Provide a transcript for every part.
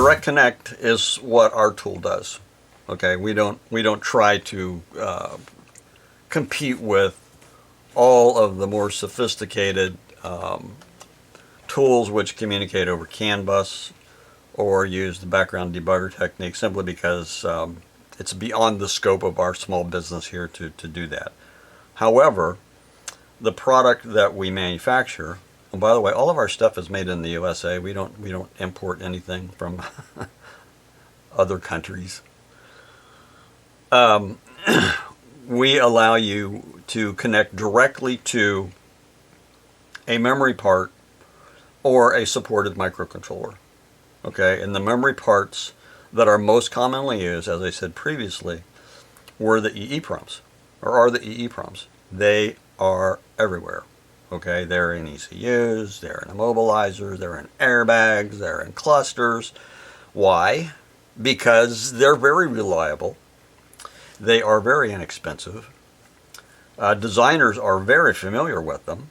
direct connect is what our tool does. Okay, we don't try to compete with all of the more sophisticated tools which communicate over CAN bus or use the background debugger technique, simply because it's beyond the scope of our small business here to do that. However, the product that we manufacture, and by the way, all of our stuff is made in the USA. We don't import anything from other countries. We allow you to connect directly to a memory part or a supported microcontroller. Okay, and the memory parts that are most commonly used, as I said previously, were the EEPROMs, or are the EEPROMs. They are everywhere. Okay, they're in ECUs, they're in immobilizers, they're in airbags, they're in clusters. Why? Because they're very reliable. They are very inexpensive. Designers are very familiar with them.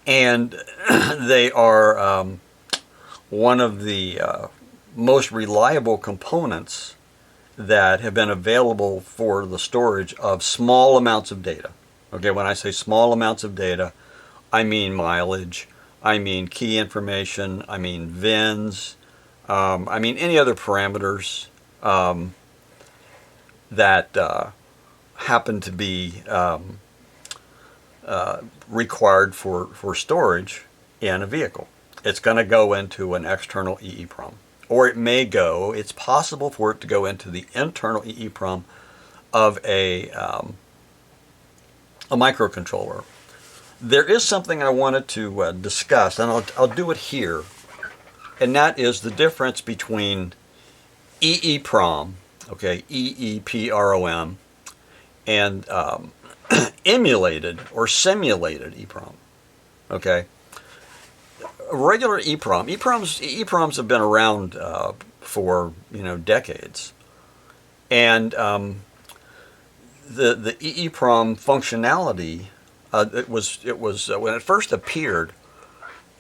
And they are one of the most reliable components that have been available for the storage of small amounts of data. Okay, when I say small amounts of data, I mean mileage, I mean key information, I mean VINs, I mean any other parameters that happen to be required for storage in a vehicle. It's going to go into an external EEPROM. Or it's possible for it to go into the internal EEPROM of a microcontroller. There is something I wanted to discuss, and I'll do it here, and that is the difference between EEPROM, okay, EEPROM, and emulated or simulated EEPROM, okay. Regular EEPROMs have been around for decades, and the EEPROM functionality, it was when it first appeared,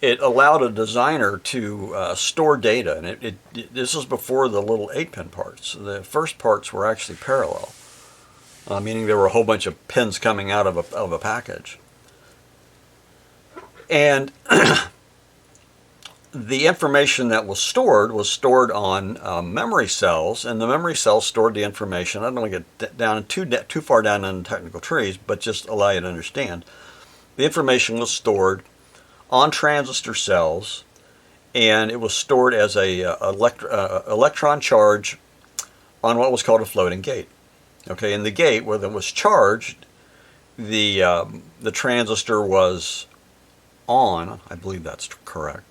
it allowed a designer to store data, and this was before the little 8-pin parts. The first parts were actually parallel, meaning there were a whole bunch of pins coming out of a package, and the information that was stored on memory cells, and the memory cells stored the information. I don't want to get down too far down in technical trees, but just allow you to understand. The information was stored on transistor cells, and it was stored as a electron charge on what was called a floating gate. Okay, in the gate, when it was charged, the transistor was on. I believe that's correct.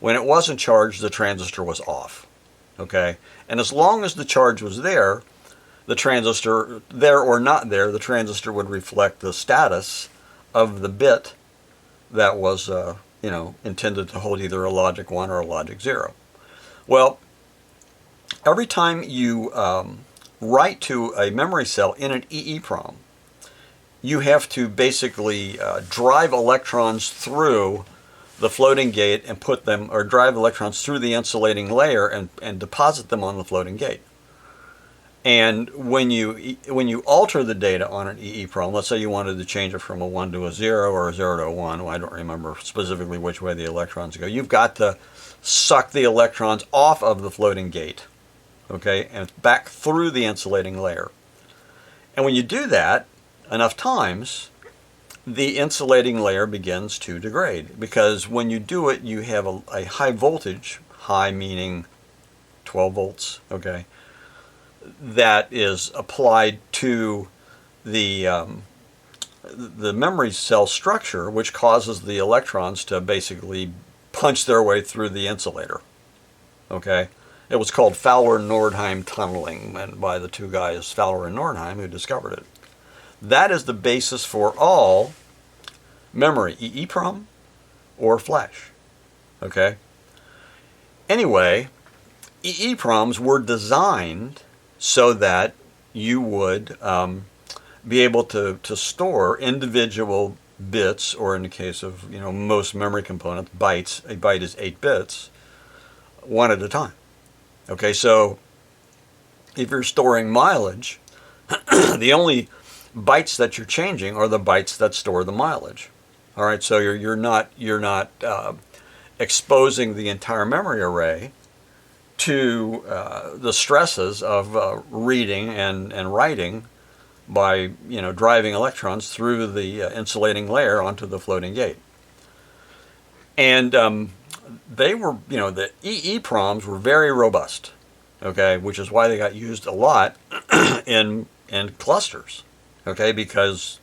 When it wasn't charged, the transistor was off. Okay, and as long as the charge was there, the transistor, there or not there, the transistor would reflect the status of the bit that was intended to hold either a logic 1 or a logic 0. Well, every time you write to a memory cell in an EEPROM, you have to basically drive electrons through the floating gate and put them, or drive electrons through the insulating layer and deposit them on the floating gate. And when you alter the data on an EEPROM, let's say you wanted to change it from a 1 to a 0 or a 0 to a 1, well, I don't remember specifically which way the electrons go, you've got to suck the electrons off of the floating gate, okay, and back through the insulating layer. And when you do that enough times, the insulating layer begins to degrade, because when you do it, you have a high voltage, high meaning 12 volts, okay, that is applied to the memory cell structure, which causes the electrons to basically punch their way through the insulator. Okay, it was called Fowler-Nordheim tunneling, and by the two guys, Fowler and Nordheim, who discovered it. That is the basis for all memory, EEPROM or flash. Okay. Anyway, EEPROMs were designed so that you would be able to store individual bits, or in the case of most memory components, bytes. A byte is 8 bits one at a time. Okay, so if you're storing mileage, the only bytes that you're changing are the bytes that store the mileage. All right, so you're not exposing the entire memory array to the stresses of reading and writing by driving electrons through the insulating layer onto the floating gate. And they were, the EEPROMs were very robust, okay, which is why they got used a lot in clusters, okay, because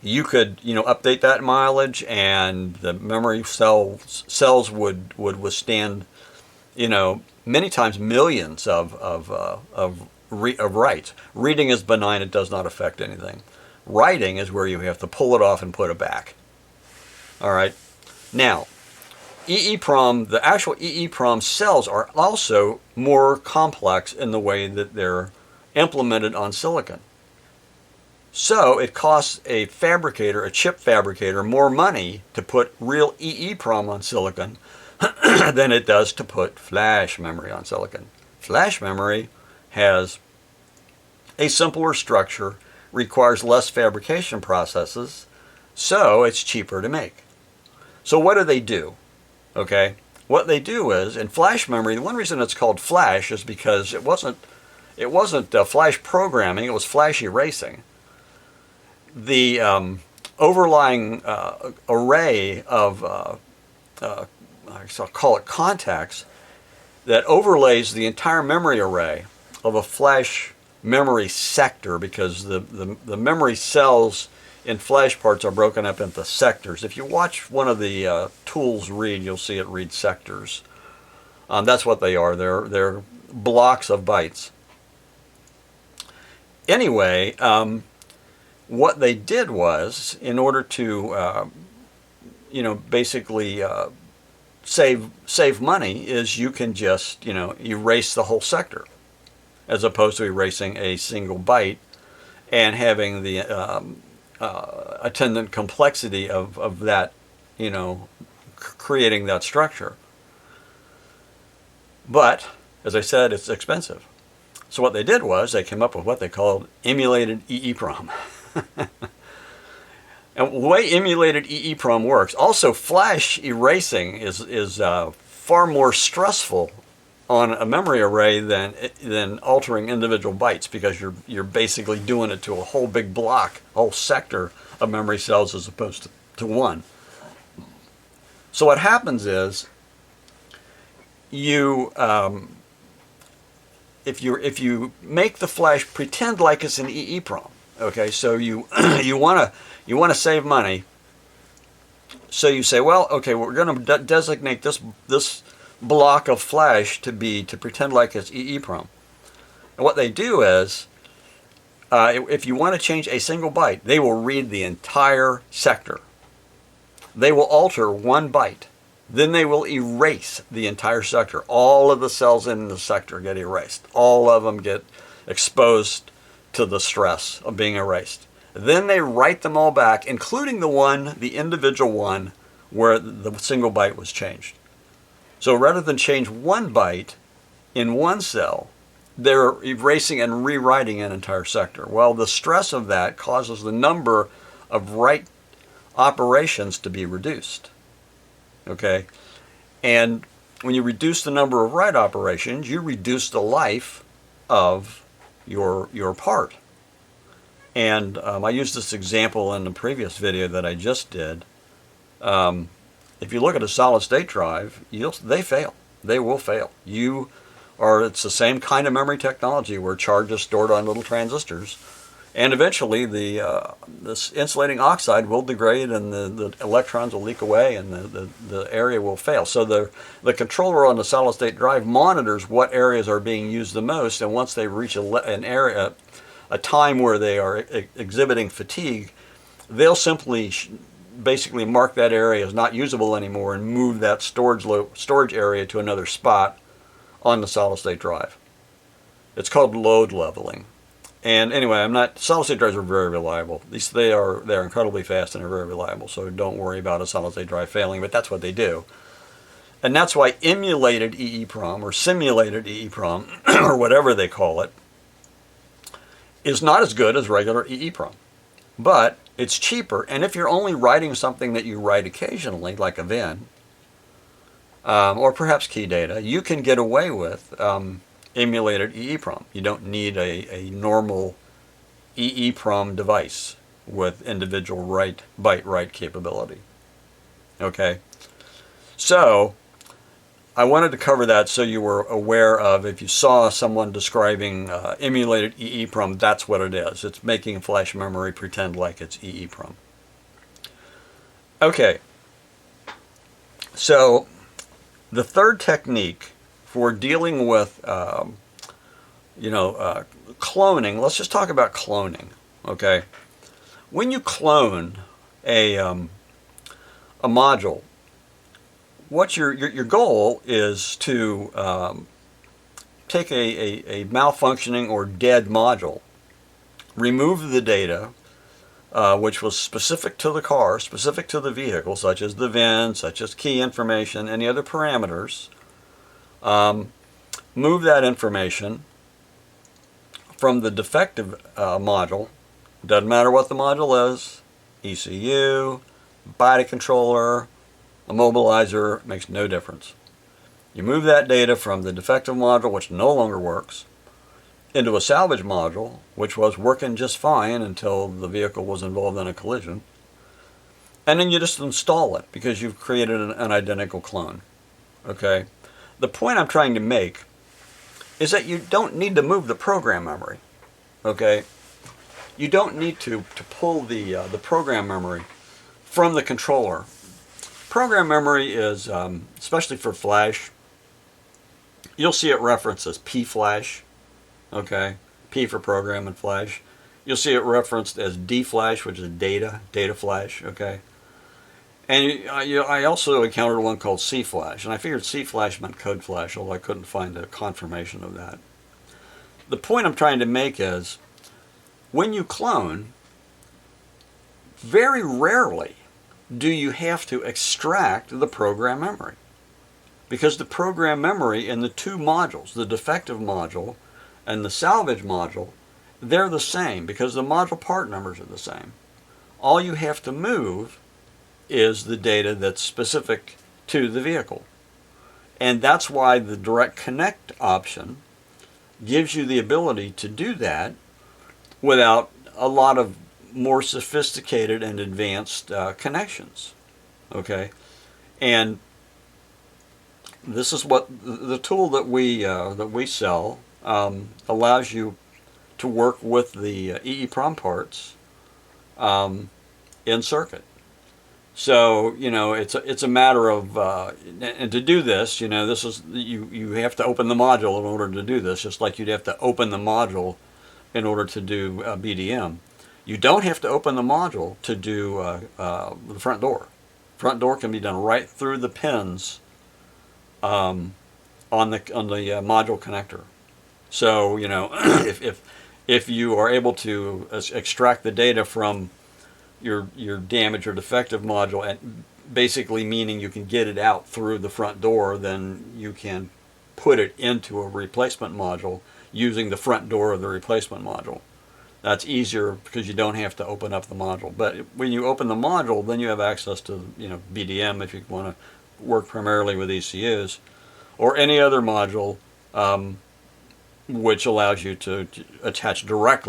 you could, update that mileage, and the memory cells would withstand, many times millions of writes. Reading is benign; it does not affect anything. Writing is where you have to pull it off and put it back. All right. Now, EEPROM, the actual EEPROM cells are also more complex in the way that they're implemented on silicon. So it costs a fabricator, a chip fabricator, more money to put real EEPROM on silicon than it does to put flash memory on silicon. Flash memory has a simpler structure, requires less fabrication processes, so it's cheaper to make. So what do? Okay, what they do is, in flash memory, the one reason it's called flash is because it wasn't flash programming, it was flash erasing. The overlying array of, I'll call it contacts, that overlays the entire memory array of a flash memory sector, because the memory cells in flash parts are broken up into sectors. If you watch one of the tools read, you'll see it read sectors. That's what they are. They're blocks of bytes. Anyway, what they did was, in order to, basically save money, is you can just, erase the whole sector, as opposed to erasing a single byte and having the attendant complexity of that, creating that structure. But, as I said, it's expensive. So what they did was they came up with what they called emulated EEPROM. And the way emulated EEPROM works, also flash erasing is far more stressful on a memory array than altering individual bytes, because you're basically doing it to a whole big block, a whole sector of memory cells as opposed to one. So what happens is, if you make the flash pretend like it's an EEPROM, okay, so you want to save money, so you say, well, okay, we're going to designate this block of flash to pretend like it's EEPROM. And what they do is, if you want to change a single byte, they will read the entire sector. They will alter one byte. Then they will erase the entire sector. All of the cells in the sector get erased. All of them get exposed to the stress of being erased. Then they write them all back, including the individual one where the single byte was changed. So rather than change one byte in one cell, they're erasing and rewriting an entire sector. Well, the stress of that causes the number of write operations to be reduced. Okay, and when you reduce the number of write operations, you reduce the life of your part. And I used this example in the previous video that I just did. If you look at a solid state drive, they fail. They will fail. It's the same kind of memory technology where charge is stored on little transistors. And eventually this insulating oxide will degrade, and the electrons will leak away, and the area will fail. So the controller on the solid state drive monitors what areas are being used the most, and once they reach an area, a time where they are exhibiting fatigue, they'll simply basically mark that area as not usable anymore and move that storage area to another spot on the solid state drive. It's called load leveling. And anyway, solid state drives are very reliable. They're incredibly fast and are very reliable, so don't worry about a solid state drive failing, but that's what they do. And that's why emulated EEPROM or simulated EEPROM or whatever they call it is not as good as regular EEPROM. But it's cheaper, and if you're only writing something that you write occasionally, like a VIN, or perhaps key data, you can get away with emulated EEPROM. You don't need a normal EEPROM device with individual byte write capability. Okay, so I wanted to cover that so you were aware of, if you saw someone describing emulated EEPROM, that's what it is. It's making flash memory pretend like it's EEPROM. Okay, so the third technique for dealing with cloning, let's just talk about cloning. Okay, when you clone a module, what your goal is to take a malfunctioning or dead module, remove the data which was specific to the car, specific to the vehicle, such as the VIN, such as key information, any other parameters, move that information from the defective module. Doesn't matter what the module is, ECU, body controller, a mobilizer, makes no difference. You move that data from the defective module, which no longer works, into a salvage module, which was working just fine until the vehicle was involved in a collision, and then you just install it because you've created an identical clone. Okay? The point I'm trying to make is that you don't need to move the program memory. Okay? You don't need to pull the program memory from the controller. Program memory is, especially for flash, you'll see it referenced as P-flash, okay? P for program and flash. You'll see it referenced as D-flash, which is data flash, okay? And I also encountered one called C-flash, and I figured C-flash meant code flash, although I couldn't find a confirmation of that. The point I'm trying to make is, when you clone, very rarely do you have to extract the program memory, because the program memory in the two modules, the defective module and the salvage module, they're the same because the module part numbers are the same. All you have to move is the data that's specific to the vehicle, and that's why the direct connect option gives you the ability to do that without a lot of more sophisticated and advanced connections. Okay, and this is what the tool that we sell allows you to work with the EEPROM parts in circuit. So it's a matter of and to do this, this is you have to open the module in order to do this, just like you'd have to open the module in order to do BDM. You don't have to open the module to do the front door. Front door can be done right through the pins on the module connector. So if you are able to extract the data from your damaged or defective module, and basically meaning you can get it out through the front door, then you can put it into a replacement module using the front door of the replacement module. That's easier because you don't have to open up the module. But when you open the module, then you have access to BDM if you want to work primarily with ECUs, or any other module which allows you to attach direct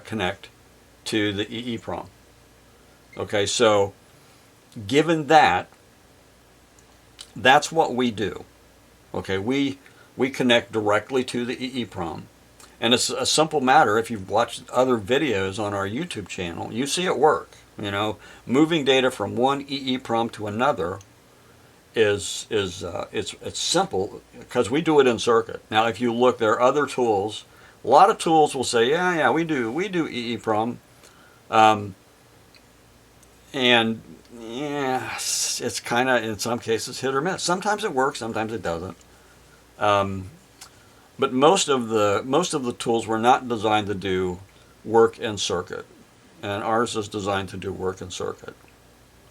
connect to the EEPROM. Okay, so given that, that's what we do. Okay, we connect directly to the EEPROM. And it's a simple matter. If you've watched other videos on our YouTube channel, you see it work. Moving data from one EEPROM to another it's simple because we do it in circuit. Now, if you look, there are other tools. A lot of tools will say, yeah, we do EEPROM, and yeah, it's kind of in some cases hit or miss. Sometimes it works, sometimes it doesn't. But most of the tools were not designed to do work in circuit, and ours is designed to do work in circuit.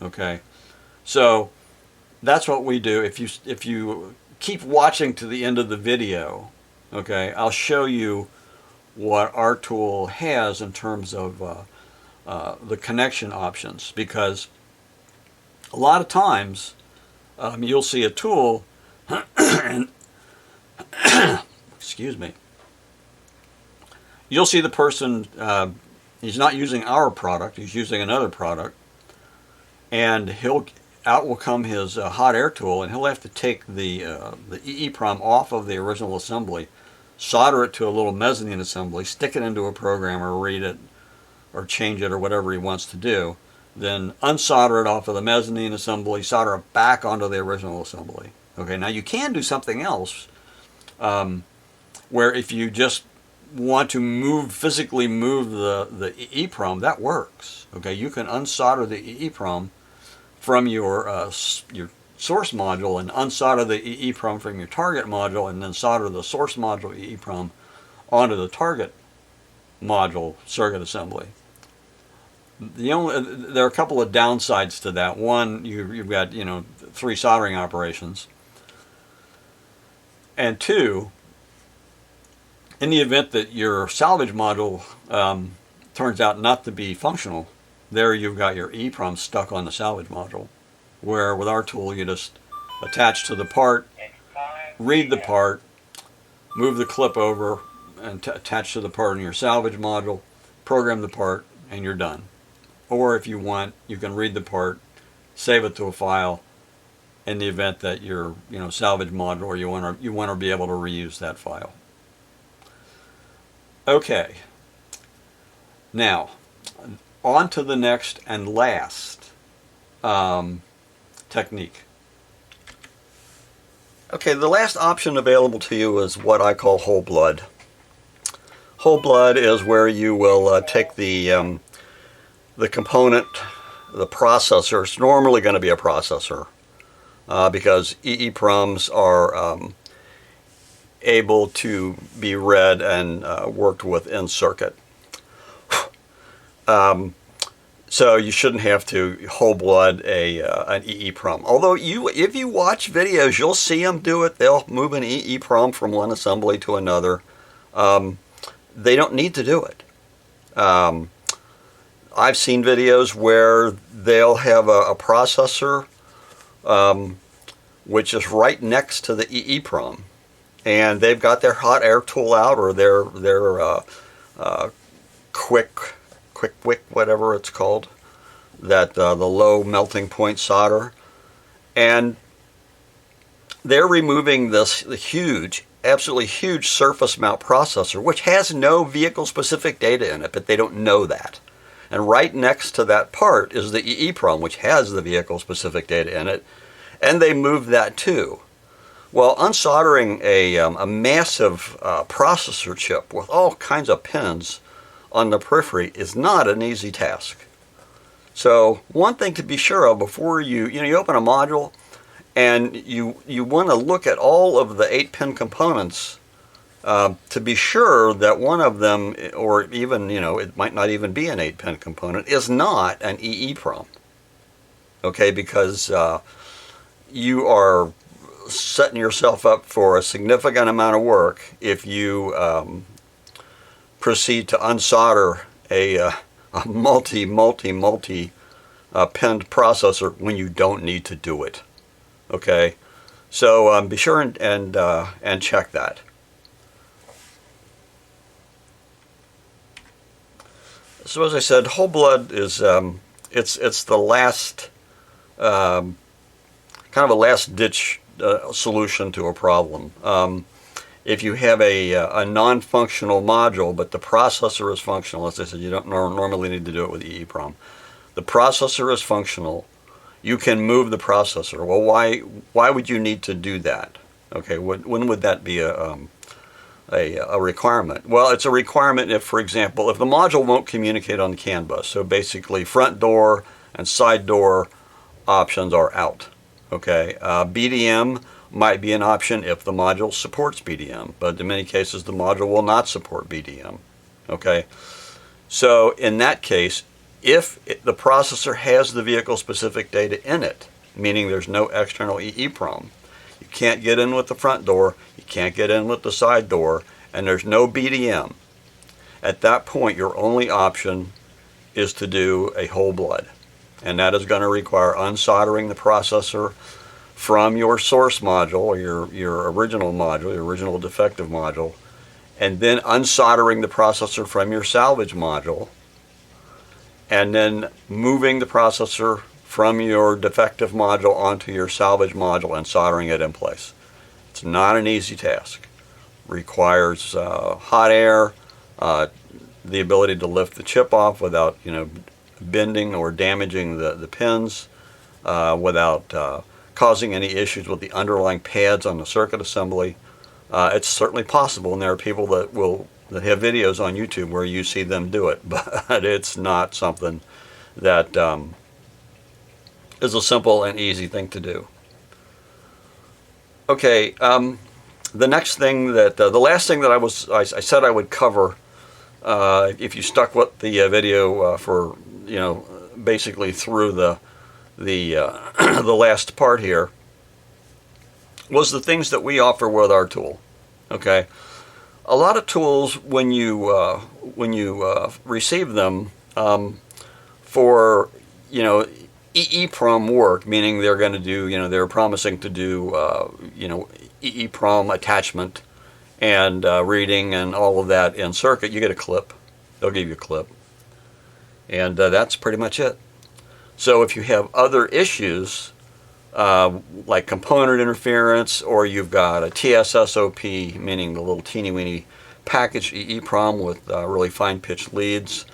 Okay, so that's what we do. If you keep watching to the end of the video, okay, I'll show you what our tool has in terms of the connection options, because a lot of times you'll see a tool and excuse me, you'll see the person, he's not using our product, he's using another product, and out will come his hot air tool, and he'll have to take the EEPROM off of the original assembly, solder it to a little mezzanine assembly, stick it into a program, or read it or change it or whatever he wants to do, then unsolder it off of the mezzanine assembly, solder it back onto the original assembly. Okay, now you can do something else where if you just want to physically move the EEPROM, that works. Okay, you can unsolder the EEPROM from your source module and unsolder the EEPROM from your target module, and then solder the source module EEPROM onto the target module circuit assembly. There are a couple of downsides to that. One, you've got 3 soldering operations, and 2, in the event that your salvage module turns out not to be functional, there you've got your EEPROM stuck on the salvage module, where with our tool you just attach to the part, read the part, move the clip over and attach to the part in your salvage module, program the part, and you're done. Or if you want, you can read the part, save it to a file in the event that your salvage module, or you want to be able to reuse that file. Okay, now on to the next and last technique. Okay, the last option available to you is what I call whole blood. Whole blood is where you will take the component, the processor. It's normally going to be a processor because EEPROMs are able to be read and worked with in circuit. So you shouldn't have to whole blood an EEPROM. Although if you watch videos, you'll see them do it. They'll move an EEPROM from one assembly to another. They don't need to do it. I've seen videos where they'll have a processor which is right next to the EEPROM, and they've got their hot air tool out, or their quick wick, whatever it's called, that the low melting point solder, and they're removing this huge, absolutely huge surface mount processor, which has no vehicle specific data in it, but they don't know that. And right next to that part is the EEPROM, which has the vehicle specific data in it, and they move that too. Well, unsoldering a massive processor chip with all kinds of pins on the periphery is not an easy task. So one thing to be sure of before you open a module and you want to look at all of the 8-pin components to be sure that one of them, or even it might not even be an 8-pin component, is not an EEPROM. Okay, because you are setting yourself up for a significant amount of work if you proceed to unsolder a multi pinned processor when you don't need to do it. Okay, so be sure and check that. So as I said, whole blood is it's the last kind of a last ditch solution to a problem. If you have a non-functional module, but the processor is functional, as I said, you don't normally need to do it with EEPROM. The processor is functional. You can move the processor. Well, why would you need to do that? Okay, when would that be a requirement? Well, it's a requirement if, for example, if the module won't communicate on the CAN bus. So basically, front door and side door options are out. Okay, BDM might be an option if the module supports BDM, but in many cases the module will not support BDM. Okay, so in that case, if the processor has the vehicle specific data in it, meaning there's no external EEPROM. You can't get in with the front door, you can't get in with the side door, and there's no BDM. At that point, your only option is to do a whole blood. And that is going to require unsoldering the processor from your source module, or your original module, your original defective module, and then unsoldering the processor from your salvage module, and then moving the processor from your defective module onto your salvage module and soldering it in place. It's not an easy task. Requires hot air, the ability to lift the chip off without bending or damaging the pins, without causing any issues with the underlying pads on the circuit assembly. It's certainly possible, and there are people that have videos on YouTube where you see them do it, but it's not something that is a simple and easy thing to do. Okay, the next thing the last thing that I said I would cover, if you stuck with the video for basically through the the last part here, was the things that we offer with our tool. Okay, a lot of tools when you receive them for EEPROM work, meaning they're going to do they're promising to do EEPROM attachment and reading and all of that in circuit. You get a clip. They'll give you a clip, and that's pretty much it. So if you have other issues like component interference, or you've got a TSSOP, meaning the little teeny weeny packaged EEPROM with really fine pitched leads,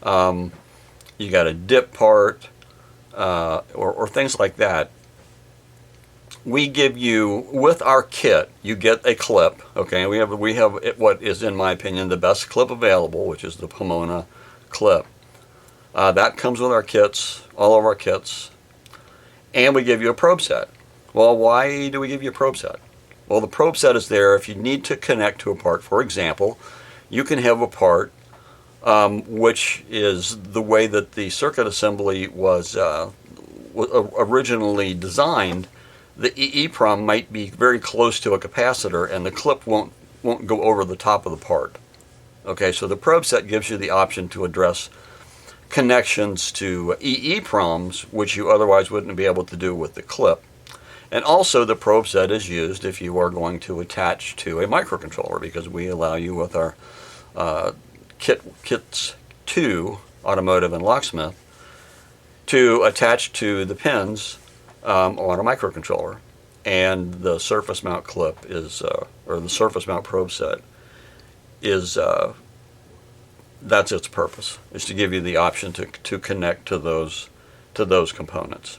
you got a dip part, or things like that, we give you, with our kit, you get a clip. Okay, we have what is, in my opinion, the best clip available, which is the Pomona clip. That comes with our kits, all of our kits, and we give you a probe set. Well, why do we give you a probe set? Well, the probe set is there if you need to connect to a part. For example, you can have a part which is the way that the circuit assembly was originally designed. The EEPROM might be very close to a capacitor, and the clip won't go over the top of the part. Okay, so the probe set gives you the option to address connections to EEPROMs, which you otherwise wouldn't be able to do with the clip. And also the probe set is used if you are going to attach to a microcontroller, because we allow you with our kits 2, Automotive and Locksmith, to attach to the pins on a microcontroller. And the surface mount clip is, or the surface mount probe set is, that's its purpose, is to give you the option to connect to those components.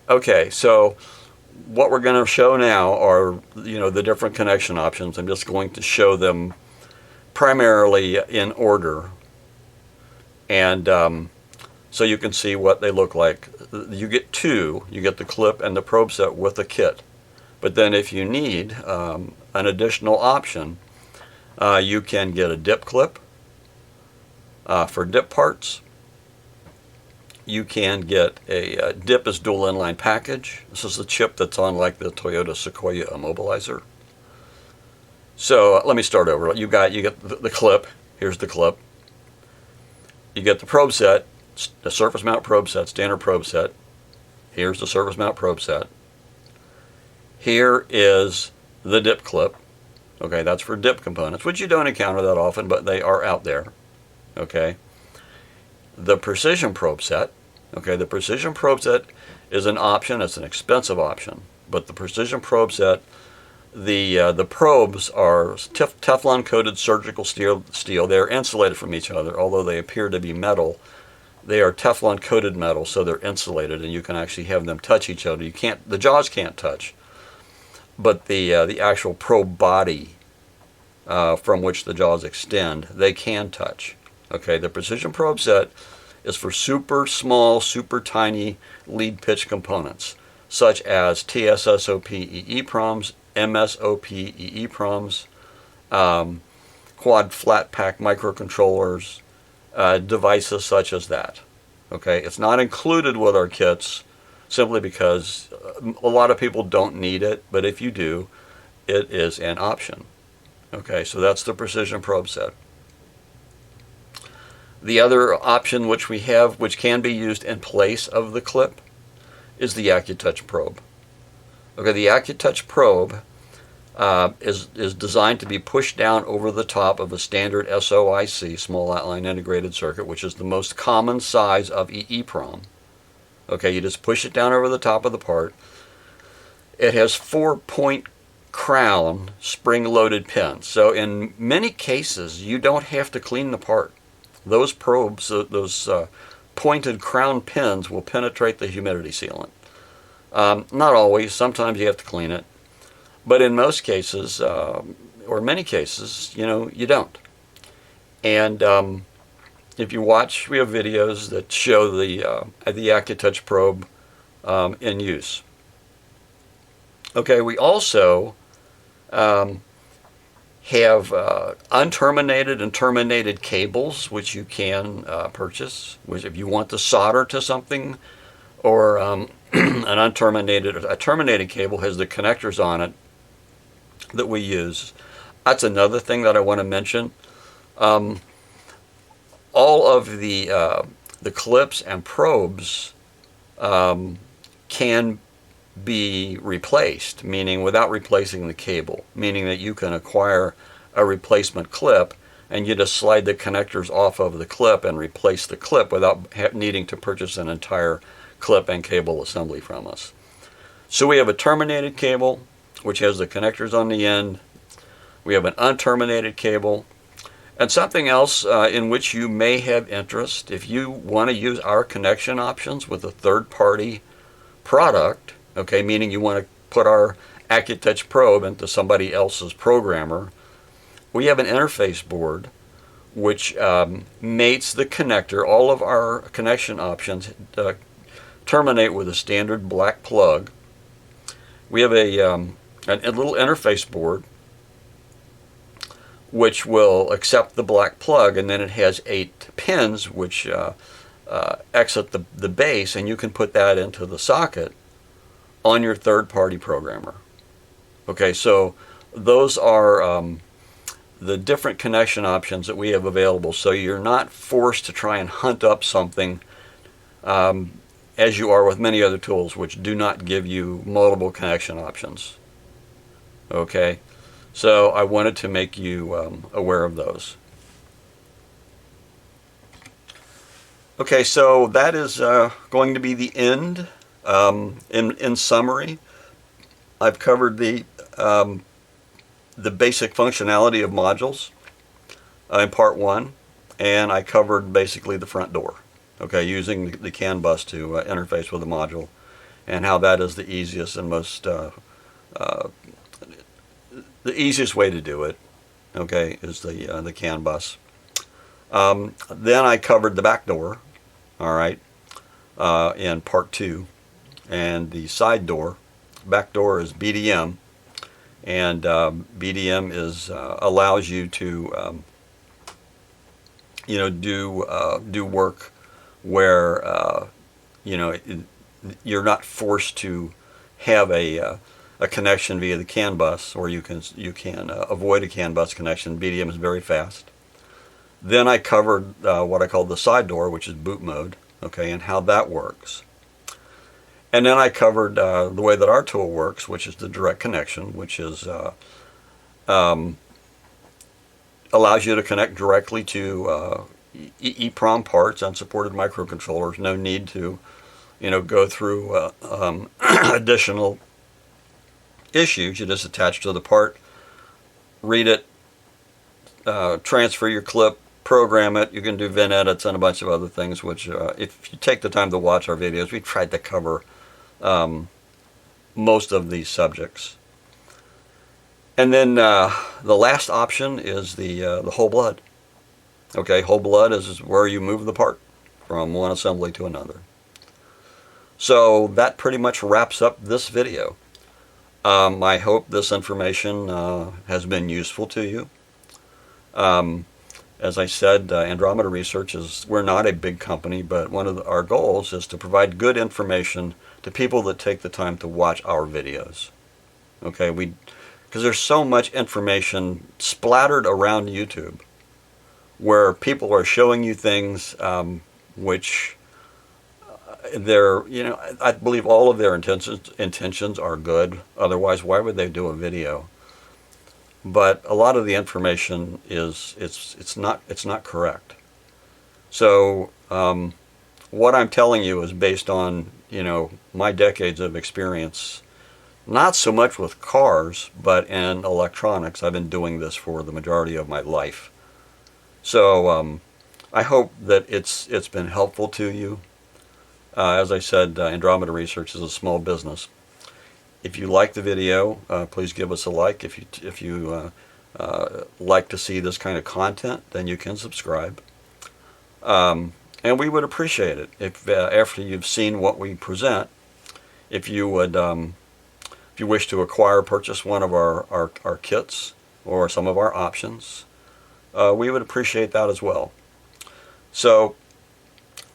Okay, so what we're going to show now are the different connection options. I'm just going to show them primarily in order, and so you can see what they look like. You get two. You get the clip and the probe set with the kit. But then if you need an additional option, you can get a dip clip for dip parts. You can get a dip is dual inline package. This is the chip that's on like the Toyota Sequoia immobilizer. So let me start over. You get the clip. Here's the clip. You get the probe set, the surface mount probe set, standard probe set. Here's the surface mount probe set. Here is the dip clip. Okay, that's for dip components, which you don't encounter that often, but they are out there. Okay. The precision probe set. Okay, the precision probe set is an option. It's an expensive option, but the precision probe set, the probes are Teflon coated surgical steel. They're insulated from each other, although they appear to be metal. They are Teflon coated metal, so they're insulated, and you can actually have them touch each other. The jaws can't touch, but the actual probe body from which the jaws extend, they can touch. Okay, the precision probe set is for super small, super tiny lead pitch components, such as TSSOP EEPROMs, MSOP EEPROMs, quad flat pack microcontrollers, devices such as that. Okay, it's not included with our kits, simply because a lot of people don't need it, but if you do, it is an option. Okay, so that's the precision probe set. The other option which we have, which can be used in place of the clip, is the AccuTouch probe. Okay, the AccuTouch probe is designed to be pushed down over the top of a standard SOIC, small outline integrated circuit, which is the most common size of EEPROM. Okay, you just push it down over the top of the part. It has 4-point crown spring-loaded pins. So in many cases, you don't have to clean the part. Those probes, those pointed crown pins will penetrate the humidity sealant. Not always. Sometimes you have to clean it. But in most cases, or many cases, you don't. And if you watch, we have videos that show the AccuTouch probe in use. Okay, we also have unterminated and terminated cables, which you can purchase, which if you want to solder to something, or a terminated cable has the connectors on it that we use. That's another thing that I want to mention. All of the clips and probes can be replaced, meaning without replacing the cable, meaning that you can acquire a replacement clip and you just slide the connectors off of the clip and replace the clip without needing to purchase an entire clip and cable assembly from us. So we have a terminated cable, which has the connectors on the end. We have an unterminated cable. And something else in which you may have interest, if you want to use our connection options with a third-party product, okay, meaning you want to put our AccuTouch probe into somebody else's programmer, we have an interface board which mates the connector. All of our connection options terminate with a standard black plug. We have a little interface board which will accept the black plug, and then it has 8 pins which exit the base, and you can put that into the socket on your third-party programmer. Okay, so those are the different connection options that we have available, so you're not forced to try and hunt up something as you are with many other tools which do not give you multiple connection options. Okay, so I wanted to make you aware of those. Okay, so that is going to be the end. In summary, I've covered the basic functionality of modules in part 1, and I covered basically the front door. Okay, using the CAN bus to interface with the module, and how that is the easiest and most the easiest way to do it. Okay, is the CAN bus. Then I covered the back door. All right, in part 2, and the side door. Back door is BDM, and BDM is allows you to do work where you're not forced to have a connection via the CAN bus, or you can avoid a CAN bus connection. BDM is very fast. Then I covered what I call the side door, which is boot mode, okay, and how that works. And then I covered the way that our tool works, which is the direct connection, which is allows you to connect directly to EEPROM parts, unsupported microcontrollers. No need to, go through additional issues. You just attach to the part, read it, transfer your clip, program it. You can do VIN edits and a bunch of other things, which if you take the time to watch our videos, we tried to cover most of these subjects. And then the last option is the whole blood. Okay, whole blood is where you move the part from one assembly to another. So that pretty much wraps up this video. I hope this information has been useful to you. As I said, Andromeda Research we're not a big company, but one of our goals is to provide good information to people that take the time to watch our videos. Okay, because there's so much information splattered around YouTube where people are showing you things which they're, I believe all of their intentions are good. Otherwise, why would they do a video? But a lot of the information it's not correct. So what I'm telling you is based on my decades of experience, not so much with cars, but in electronics. I've been doing this for the majority of my life. So I hope that it's been helpful to you. As I said, Andromeda Research is a small business. If you like the video, please give us a like. If you like to see this kind of content, then you can subscribe. And we would appreciate it if after you've seen what we present, if you would, if you wish to acquire or purchase one of our kits or some of our options, we would appreciate that as well. So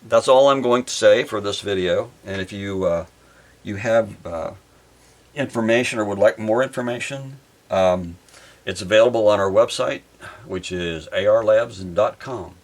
that's all I'm going to say for this video. And if you you have information or would like more information, it's available on our website, which is arlabs.com.